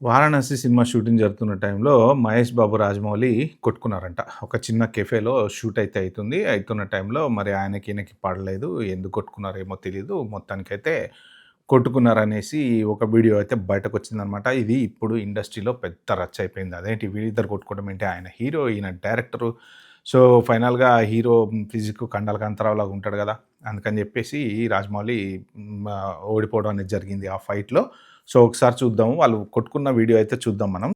Varanasi cinema shooting జరుగుతున్న టైంలో మహేష్ బాబు, రాజమౌళి కొట్టుకున్నారంట. ఒక చిన్న కెఫేలో షూట్ అయితే అయితుంది. అయితున్న టైంలో మరి ఆయనకి, ఈయనకి పడలేదు. ఎందుకు కొట్టుకున్నారో తెలీదు. మొత్తానికైతే కొట్టుకున్నారనేసి ఒక వీడియో అయితే బయటకొచ్చిందనమాట. ఇది ఇప్పుడు ఇండస్ట్రీలో పెద్ద రచ్చ అయిపోయింది. అదేంటి వీళ్ళిద్దరు కొట్టుకోవడం ఏంటి? ఆయన హీరో, ఈయన డైరెక్టరు. సో, ఫైనల్‌గా హీరో ఫిజిక్ కండల కాంతారావులాగా ఉంటాడు గదా! అందుకని జెప్పేసి రాజమౌళి ఓడిపోవడం అనేది జరిగింది ఆ ఫైట్‌లో. సో, ఒకసారి చూద్దాము. వాళ్ళు కొట్టుకున్న వీడియో అయితే చూద్దాం మనం.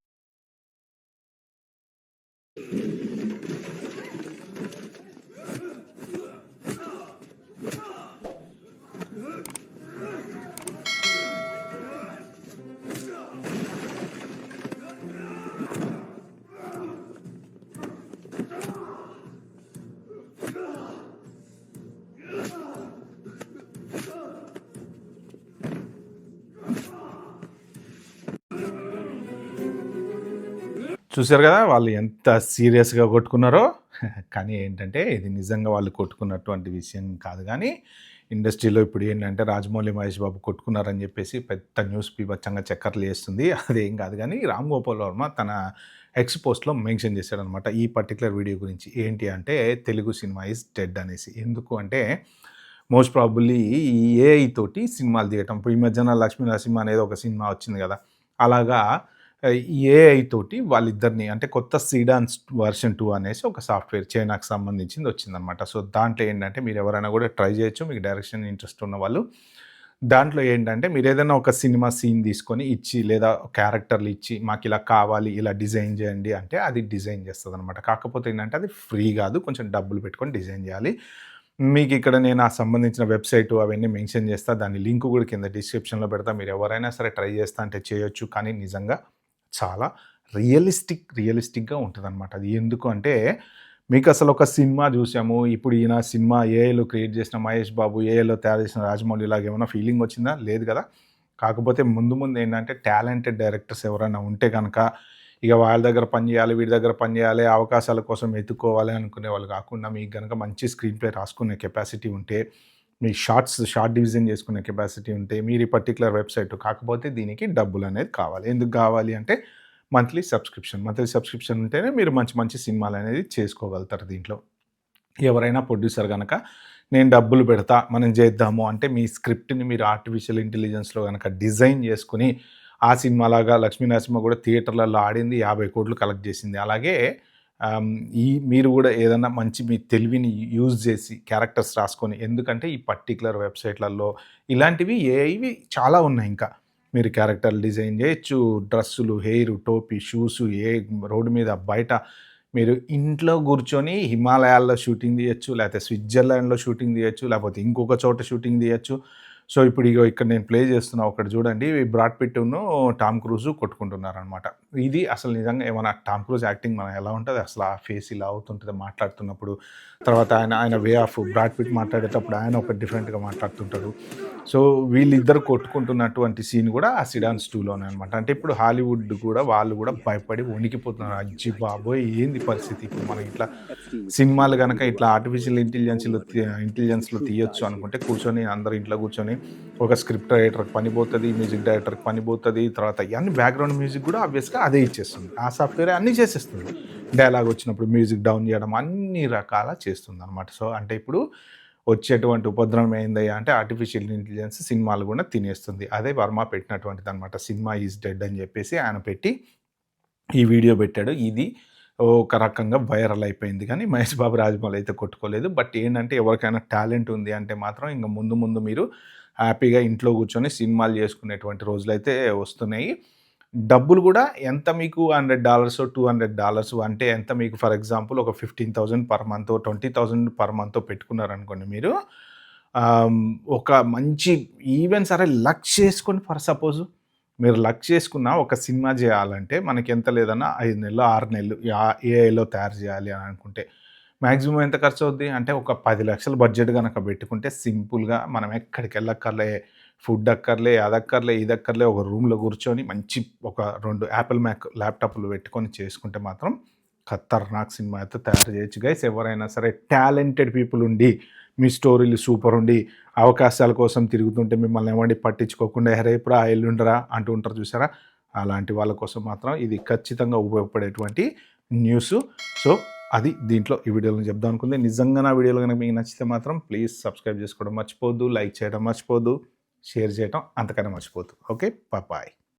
చూసారు గదా! వాళ్ళు ఎంత సీరియస్‌గా కొట్టుకున్నారో. కానీ ఏంటంటే, ఇది నిజంగా వాళ్ళు కొట్టుకున్నటువంటి విషయం కాదు గానీ, ఇండస్ట్రీలో ఇప్పుడు ఏంటంటే, రాజమౌళి, మహేష్ బాబు కొట్టుకున్నారని జెప్పేసి పెద్ద న్యూస్ బీభత్సంగా చక్కర్లు చేస్తుంది. అదేం కాదు గానీ, రామ్ గోపాల్ వర్మ తన ఎక్స్ పోస్ట్‌లో మెన్షన్ చేశాడనమాట. ఈ పర్టిక్యులర్ వీడియో గురించి. ఏంటి అంటే, తెలుగు సినిమా ఈజ్ డెడ్ అనేసి. ఎందుకు అంటే, మోస్ట్ ప్రాబబ్లీ ఈ ఏఐ తోటి సినిమాలు తీయటం. ఇప్పుడు ఈ మధ్యన 'లక్ష్మీ నరసింహ' అనేది ఒక సినిమా వచ్చింది గదా! అలాగా ఏఐ తోటి వాళ్ళిద్దరిని అంటే కొత్త సీడాన్స్ వర్షన్ 2 అనేసి ఒక సాఫ్ట్‌వేర్ చైనాకి సంబంధించింది వచ్చిందనమాట. సో, దాంట్లో ఏంటంటే మీరెవరైనా గూడా ట్రై చేయొచ్చు. మీకు డైరెక్షన్ ఇంట్రెస్ట్ ఉన్నవాళ్ళు. దాంట్లో ఏంటంటే మీరేదైనా ఒక సినిమా సీన్ తీసుకొని ఇచ్చి లేదా క్యారెక్టర్‌లు ఇచ్చి మాకిలా కావాలి, ఇలా డిజైన్ చేయండి అంటే అది డిజైన్ చేస్తదనమాట. కాకపోతే ఏంటంటే అది ఫ్రీ గాదు. కొంచెం డబ్బులు పెట్టుకొని డిజైన్ జేయాలి. మీకిక్కడ నేను ఆ సంబంధించిన వెబ్‌సైటు అవన్నీ మెన్షన్ చేస్తా. దాని లింక్ గూడా కింద డిస్క్రిప్షన్‌లో పెడతా. మీరెవరైనా సరే ట్రై చేస్తా అంటే చేయొచ్చు. కానీ నిజంగా చాలా రియలిస్టిక్‌గా ఉంటదనమాట. అది ఎందుకు అంటే, మీకసలు ఒక సినిమా జూసాము. ఇప్పుడు ఈయన సినిమా ఏఐలో క్రియేట్ చేసిన 'మహేష్ బాబు', ఏఐలో తయారు చేసిన 'రాజమౌళి' లాగా ఏమన్నా ఫీలింగొచ్చిందా? లేదు గదా! కాకపోతే ముందు ముందు ఏంటంటే, టాలెంటెడ్ డైరెక్టర్స్ ఎవరైనా ఉంటే గనక, ఇగ వాళ్ళ దగ్గర పని జేయాలి, వీడి దగ్గర పని జేయాలి, అవకాశాల కోసం వెతుక్కోవాలి అనుకునేవాళ్ళు గాకుండా, మీకు గనక మంచి స్క్రీన్ ప్లే రాసుకునే కెపాసిటీ ఉంటే, మీ షార్ట్ డివిజన్ చేసుకునే కెపాసిటీ ఉంటే, మీరు ఈ పర్టిక్యులర్ వెబ్‌సైట్ కాకపోతే దీనికి డబ్బులనేది కావాలి. ఎందుకు గావాలి అంటే మంత్లీ సబ్స్క్రిప్షన్ ఉంటేనే మీరు మంచి మంచి సినిమాలనేది చేసుకోగలుగుతారు దీంట్లో. ఎవరైనా ప్రొడ్యూసర్ గనక నేను డబ్బులు పెడతా, మనం చేద్దాము అంటే మీ స్క్రిప్ట్‌ని మీరు ఆర్టిఫిషియల్ ఇంటెలిజెన్స్‌లో గనక డిజైన్ చేసుకొని, ఆ సినిమాలాగా 'లక్ష్మీ నరసింహ' కూడా థియేటర్‌లలో ఆడింది 50,00,00,000 కలెక్ట్ చేసింది. అలాగే ఆహ్, ఈ మీరు కూడా ఏదన్నా మంచి మీ తెలివిని యూజ్ చేసి క్యారెక్టర్స్ రాసుకొని ఎందుకంటే ఈ పర్టిక్యులర్ వెబ్‌సైట్‌లలో ఇలాంటివి ఏఐవి చాలా ఉన్నాయి ఇంకా. మీరు క్యారెక్టర్లు డిజైన్ చేయొచ్చు, డ్రెస్సులు, హెయిరు, టోపీ, షూసు రోడ్డు మీద బయట మీరు ఇంట్లో కూర్చొని హిమాలయాల్లో షూటింగ్ తీయొచ్చు, లేకపోతే స్విట్జర్లాండ్‌లో షూటింగ్ తీయొచ్చు, లేకపోతే ఇంకొక చోట షూటింగ్ తీయొచ్చు. సో, ఇప్పుడు ఇగో ఇక్కడ నేను ప్లే చేస్తున్నా ఒకటి చూడండి. బ్రాడ్ పిట్టును, టామ్ క్రూజు కొట్టుకుంటున్నారనమాట. ఇది అసలు నిజంగా ఏమన్నా టామ్ క్రూజ్ యాక్టింగ్ మనం ఎలా ఉంటది అసలు ఆ ఫేస్ ఇలా అవుతుంటది మాట్లాడుతున్నప్పుడు. తర్వాత ఆయన వే ఆఫ్ బ్రాడ్ పిట్ మాట్లాడేటప్పుడు ఆయన ఒక డిఫరెంట్‌గా మాట్లాడుతుంటారు. సో, వీళ్ళిద్దరు కొట్టుకుంటున్నటువంటి సీన్ గూడా ఆ 'సిడాన్స్ 2' అనమాట. అంటే ఇప్పుడు హాలీవుడ్ గూడా వాళ్ళు గూడా భయపడి వణికిపోతున్నారు. అజ్జి బాబోయ్! ఏంది పరిస్థితి? ఇప్పుడు మనం ఇట్లా సినిమాలు గనక ఇట్లా ఆర్టిఫిషియల్ ఇంటెలిజెన్స్‌లో తీయొచ్చు అనుకుంటే కూర్చొని అందరూ ఇంట్లో కూర్చొని ఒక స్క్రిప్ట్ రైటర్‌కి పని పోతది, మ్యూజిక్ డైరెక్టర్‌కి పని పోతది. తర్వాత ఇయన్నీ బ్యాక్‌గ్రౌండ్ మ్యూజిక్ గూడా ఆబ్వియస్‌గా అదే ఇచ్చేస్తుంది. ఆ సాఫ్ట్‌వేరే అన్నీ చేసేస్తుంది. డైలాగ్ వచ్చినప్పుడు మ్యూజిక్ డౌన్ జేయడం అన్ని రకాల చేస్తుందనమాట. సో, అంటే ఇప్పుడు వచ్చేటువంటి ఉపద్రవం ఏందయ్యా అంటే ఆర్టిఫిషియల్ ఇంటెలిజెన్స్ సినిమాలు గూడా తినేస్తుంది. అదే వర్మ పెట్టినటువంటిదనమాట. సినిమా ఈజ్ డెడ్ అని జెప్పేసి ఆయన పెట్టి ఈ వీడియో పెట్టాడు. ఇది ఒక రకంగా వైరల్ అయిపోయింది గానీ, మహేష్ బాబు, రాజమౌళి అయితే కొట్టుకోలేదు. బట్ ఏంటంటే ఎవరికైనా టాలెంట్ ఉంది అంటే మాత్రం ఇంక ముందు ముందు మీరు హ్యాపీగా ఇంట్లో కూర్చొని సినిమాలు చేసుకునేటువంటి రోజులైతే వస్తున్నాయి. డబ్బులు గూడా ఎంత మీకు $100, $200 అంటే ఎంత మీకు ఫర్ ఎగ్జాంపుల్ ఒక 15,000 పర్ మంతో, 20,000 పర్ మంతో పెట్టుకున్నారనుకోండి మీరు. ఆహ్, ఒక మంచి ఈవెన్ సరే లక్ చేసుకొని ఫర్ సపోజ్ మీరు లక్ చేసుకున్న ఒక సినిమా జేయాలంటే మనకెంత లేదన్నా 5 నెలలు, 6 నెలలు ఏఐలో తయారు జేయాలి అని అనుకుంటే. మాక్సిమం ఎంత ఖర్చవుద్ది? అంటే ఒక 10,00,000 బడ్జెట్ గనక బెట్టుకుంటే సింపుల్‌గా మనం ఎక్కడికెళ్ళక్కర్లే. ఫుడ్ అక్కర్లే, అదక్కర్లే, ఇదక్కర్లే ఒక రూమ్‌లో కూర్చొని మంచి ఒక 2 యాపిల్ మ్యాక్ ల్యాప్‌టాప్‌లు పెట్టుకొని చేసుకుంటే మాత్రం ఖతర్నాక్ సినిమా అయితే తయారు చేయొచ్చు గైస్. ఎవరైనా సరే టాలెంటెడ్ పీపుల్ ఉండి, మీ స్టోరీలు సూపర్ ఉండి, అవకాశాల కోసం తిరుగుతుంటే మిమ్మల్ని ఎవరిని పట్టించుకోకుండా "అరే! ఎప్పుడా ఎల్లుండిరా" అంటూ ఉంటారు చూసారా? అలాంటి వాళ్ళ కోసం మాత్రం ఇది ఖచ్చితంగా ఉపయోగపడేటువంటి న్యూస్. సో అది దీంట్లో ఈ వీడియోలో చెప్దాం అనుకుంది. నిజంగా నా వీడియోలు కనుక మీకు నచ్చితే మాత్రం ప్లీజ్ సబ్స్క్రైబ్ చేసుకోవడం మర్చిపోవద్దు, లైక్ చేయడం మర్చిపోవద్దు, షేర్ చేయడం అంతకన్నా మర్చిపోవద్దు. Okay, bye.